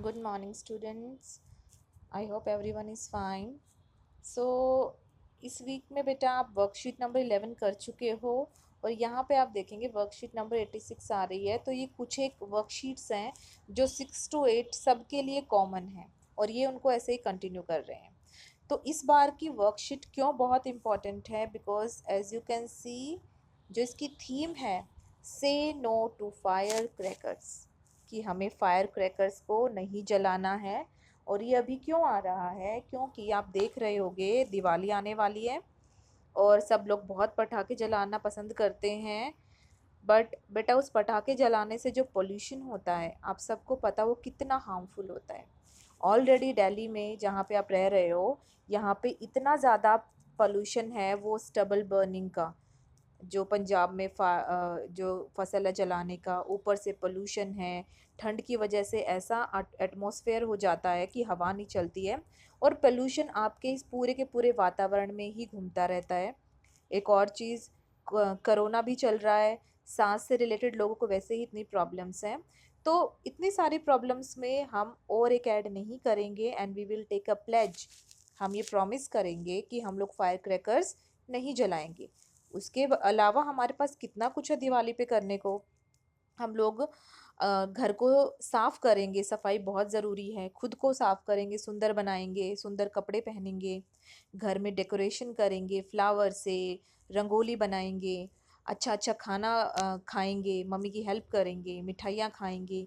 Good morning, students. I hope everyone is fine. So, इस week में बेटा आप वर्कशीट नंबर 11 कर चुके हो और यहाँ पे आप देखेंगे वर्कशीट नंबर 86 आ रही है। तो ये कुछ एक वर्कशीट्स हैं जो 6 to 8 सबके लिए कॉमन है और ये उनको ऐसे ही कंटिन्यू कर रहे हैं। तो इस बार की वर्कशीट क्यों बहुत इम्पॉर्टेंट है? Because as you can see जो इसकी थीम है, से नो टू फायर क्रैकर्स, कि हमें फायर क्रैकर्स को नहीं जलाना है। और ये अभी क्यों आ रहा है? क्योंकि आप देख रहे होंगे दिवाली आने वाली है और सब लोग बहुत पटाखे जलाना पसंद करते हैं। बट बेटा उस पटाखे जलाने से जो पोल्यूशन होता है, आप सबको पता वो कितना हार्मफुल होता है। ऑलरेडी दिल्ली में जहाँ पे आप रह रहे हो, यहाँ पे इतना ज़्यादा पोल्यूशन है वो स्टबल बर्निंग का, जो पंजाब में जो फसल है जलाने का, ऊपर से पोल्यूशन है। ठंड की वजह से ऐसा एटमॉस्फेयर हो जाता है कि हवा नहीं चलती है और पोल्यूशन आपके इस पूरे के पूरे वातावरण में ही घूमता रहता है। एक और चीज़, कोरोना भी चल रहा है, सांस से रिलेटेड लोगों को वैसे ही इतनी प्रॉब्लम्स हैं। तो इतनी सारी प्रॉब्लम्स में हम और एक ऐड नहीं करेंगे and we will take a pledge. हम ये प्रॉमिस करेंगे कि हम लोग फायर क्रैकर्स नहीं जलाएंगे। उसके अलावा हमारे पास कितना कुछ है दिवाली पे करने को। हम लोग घर को साफ़ करेंगे, सफाई बहुत ज़रूरी है। खुद को साफ़ करेंगे, सुंदर बनाएंगे, सुंदर कपड़े पहनेंगे, घर में डेकोरेशन करेंगे फ्लावर से, रंगोली बनाएंगे, अच्छा अच्छा खाना खाएंगे, मम्मी की हेल्प करेंगे, मिठाइयाँ खाएंगे।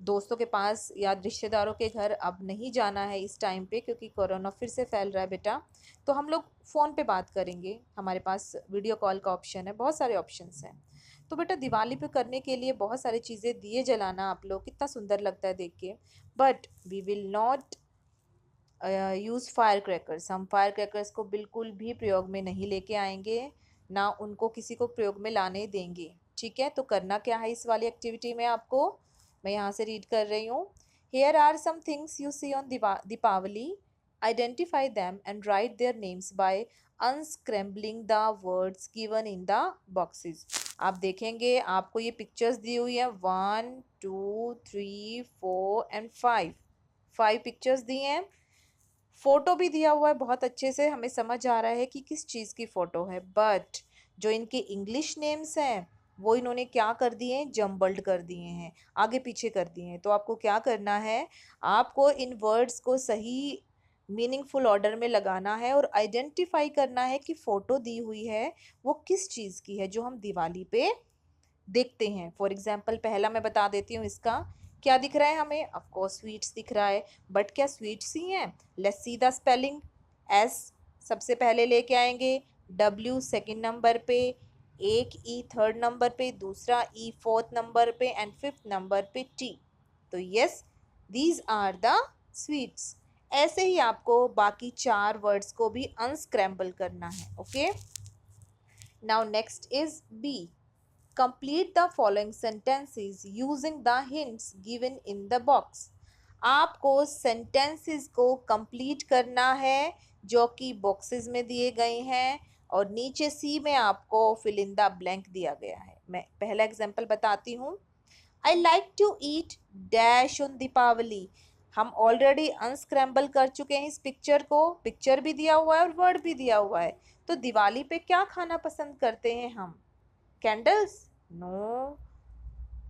दोस्तों के पास या रिश्तेदारों के घर अब नहीं जाना है इस टाइम पे, क्योंकि कोरोना फिर से फैल रहा है बेटा। तो हम लोग फ़ोन पे बात करेंगे, हमारे पास वीडियो कॉल का ऑप्शन है, बहुत सारे ऑप्शंस हैं। तो बेटा दिवाली पे करने के लिए बहुत सारी चीज़ें, दिए जलाना आप लोग कितना सुंदर लगता है देख के। But we will not use fire crackers. हम फायर क्रैकर्स को बिल्कुल भी प्रयोग में नहीं लेके आएंगे, ना उनको किसी को प्रयोग में लाने देंगे। ठीक है, तो करना क्या है इस वाली एक्टिविटी में आपको, मैं यहाँ से रीड कर रही हूँ। Here are some things you see on Deepavali, identify them and write their names by unscrambling the words given in the boxes. आप देखेंगे आपको ये पिक्चर्स दी हुई है, 1 2 3 4 एंड 5, 5 पिक्चर्स दी हैं। फोटो भी दिया हुआ है, बहुत अच्छे से हमें समझ आ रहा है कि किस चीज़ की फ़ोटो है। बट जो इनके इंग्लिश नेम्स हैं वो इन्होंने क्या कर दिए हैं, जम्बल्ड कर दिए हैं, आगे पीछे कर दिए हैं। तो आपको क्या करना है, आपको इन वर्ड्स को सही मीनिंगफुल ऑर्डर में लगाना है और आइडेंटिफाई करना है कि फ़ोटो दी हुई है वो किस चीज़ की है जो हम दिवाली पे देखते हैं। फॉर एग्जाम्पल पहला मैं बता देती हूँ इसका, क्या दिख रहा है हमें? ऑफ कोर्स स्वीट्स दिख रहा है, बट क्या स्वीट्स ही हैं? Let's see the spelling. S सबसे पहले लेके आएंगे, डब्ल्यू सेकंड नंबर पे, एक ई थर्ड नंबर पे, दूसरा ई फोर्थ नंबर पे एंड फिफ्थ नंबर पे टी। तो yes, these are the sweets. ऐसे ही आपको बाकी 4 वर्ड्स को भी अनस्क्रैम्बल करना है। Okay, now next is B. Complete the following sentences using the hints given in the box. आपको sentences को complete करना है जो कि boxes में दिए गए हैं और नीचे सी में आपको fill in the blank दिया गया है। मैं पहला एग्जाम्पल बताती हूँ। I like to eat dash on Deepawali. हम ऑलरेडी अनस्क्रैम्बल कर चुके हैं इस पिक्चर को, पिक्चर भी दिया हुआ है और वर्ड भी दिया हुआ है। तो दिवाली पे क्या खाना पसंद करते हैं हम? कैंडल्स? नो।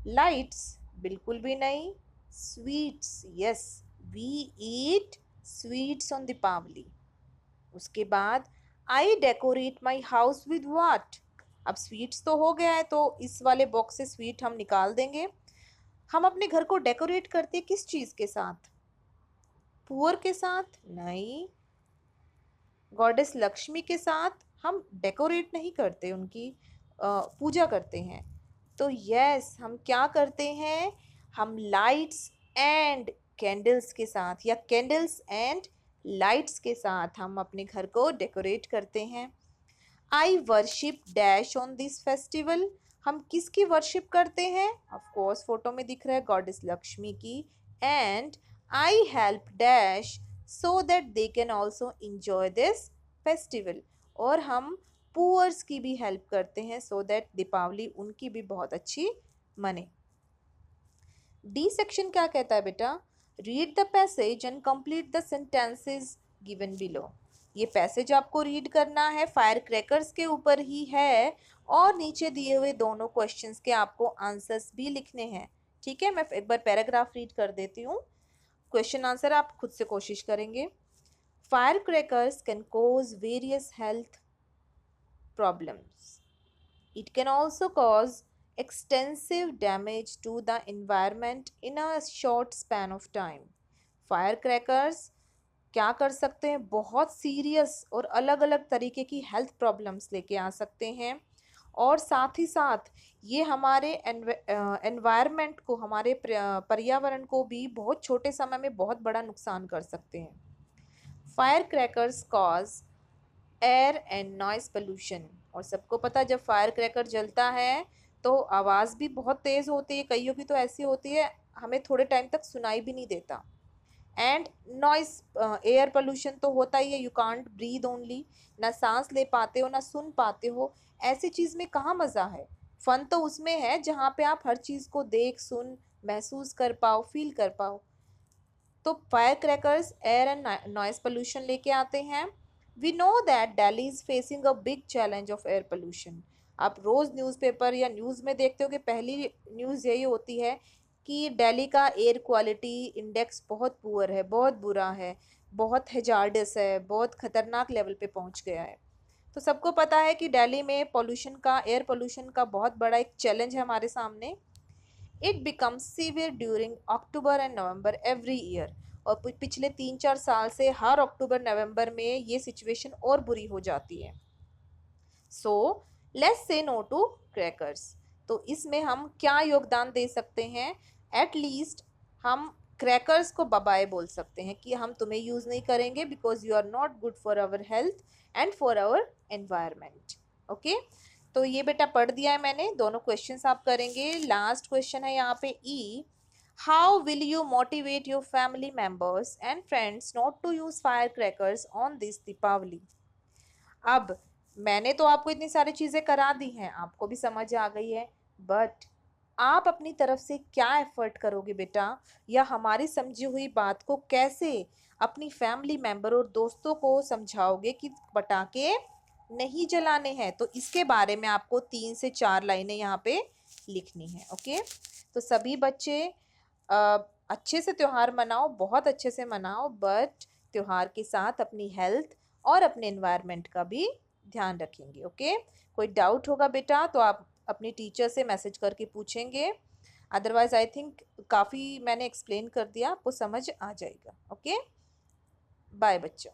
लाइट्स? बिल्कुल भी नहीं। Sweets? Yes, we eat sweets on Deepawali. उसके बाद I decorate my house with what. अब स्वीट्स तो हो गया है तो इस वाले बॉक्स से स्वीट हम निकाल देंगे। हम अपने घर को डेकोरेट करते हैं किस चीज के साथ? पुअर के साथ? नहीं, गॉडेस लक्ष्मी के साथ हम डेकोरेट नहीं करते, उनकी पूजा करते हैं। तो यस, हम क्या करते हैं, हम लाइट्स एंड कैंडल्स के साथ या कैंडल्स एंड लाइट्स के साथ हम अपने घर को डेकोरेट करते हैं। आई worship dash on this festival. हम किसकी वर्शिप करते हैं? ऑफ कोर्स फोटो में दिख रहा है गॉडेस लक्ष्मी की। And I help dash so that they can also enjoy this festival. और हम पुअर्स की भी हेल्प करते हैं सो दैट दीपावली उनकी भी बहुत अच्छी मने। डी सेक्शन क्या कहता है बेटा? Read the passage and complete the sentences given below. ये पैसेज आपको रीड करना है, फायर क्रैकर्स के ऊपर ही है और नीचे दिए हुए दोनों क्वेश्चंस के आपको आंसर्स भी लिखने हैं। ठीक है, मैं एक बार पैराग्राफ रीड कर देती हूँ, क्वेश्चन आंसर आप खुद से कोशिश करेंगे। Fire crackers can cause various health problems. It can also cause extensive damage to the environment in a short span of time. Firecrackers क्या कर सकते हैं, बहुत सीरियस और अलग अलग तरीके की हेल्थ प्रॉब्लम्स लेके आ सकते हैं और साथ ही साथ ये हमारे एनवायरनमेंट को, हमारे पर्यावरण को भी बहुत छोटे समय में बहुत बड़ा नुकसान कर सकते हैं। Fire crackers cause air and noise pollution. और सबको पता जब फायर क्रैकर जलता है तो आवाज़ भी बहुत तेज़ होती है, कईयों की तो ऐसी होती है हमें थोड़े टाइम तक सुनाई भी नहीं देता। एंड नॉइस, एयर पोल्यूशन तो होता ही है, यू कांट ब्रीद ओनली, ना सांस ले पाते हो ना सुन पाते हो। ऐसी चीज़ में कहाँ मज़ा है, फन तो उसमें है जहाँ पे आप हर चीज़ को देख सुन महसूस कर पाओ, फील कर पाओ। तो fire crackers air and noise pollution लेके आते हैं। We know that Delhi is facing a big challenge of air pollution. आप रोज़ न्यूज़पेपर या न्यूज़ में देखते हो कि पहली न्यूज़ यही होती है कि दिल्ली का एयर क्वालिटी इंडेक्स बहुत पुअर है, बहुत बुरा है, बहुत हेजार्डस है, बहुत ख़तरनाक लेवल पे पहुंच गया है। तो सबको पता है कि दिल्ली में पोल्यूशन का, एयर पोल्यूशन का बहुत बड़ा एक चैलेंज है हमारे सामने। It becomes severe during October and November every year. और पिछले 3-4 साल से हर अक्टूबर नवंबर में ये सिचुएशन और बुरी हो जाती है। So let's say no to crackers. तो इसमें हम क्या योगदान दे सकते हैं, एट लीस्ट हम क्रैकर्स को बाय बोल सकते हैं कि हम तुम्हें यूज़ नहीं करेंगे because you are not good for our health and for our environment. Okay, तो ये बेटा पढ़ दिया है मैंने, दोनों क्वेश्चंस आप करेंगे। लास्ट क्वेश्चन है यहाँ पे ई, how will you motivate your family members and friends not to use fire crackers on this Deepavali. अब मैंने तो आपको इतनी सारी चीज़ें करा दी हैं, आपको भी समझ आ गई है, बट आप अपनी तरफ से क्या एफर्ट करोगे बेटा, या हमारी समझी हुई बात को कैसे अपनी फैमिली मेम्बर और दोस्तों को समझाओगे कि पटाखे नहीं जलाने हैं। तो इसके बारे में आपको 3 से 4 लाइनें यहाँ पे लिखनी है। ओके, तो सभी बच्चे अच्छे से त्यौहार मनाओ, बहुत अच्छे से मनाओ, बट त्यौहार के साथ अपनी हेल्थ और अपने एनवायरनमेंट का भी ध्यान रखेंगे। ओके, कोई डाउट होगा बेटा तो आप अपनी टीचर से मैसेज करके पूछेंगे, अदरवाइज आई थिंक काफ़ी मैंने एक्सप्लेन कर दिया, आपको समझ आ जाएगा। ओके, बाय बच्चों।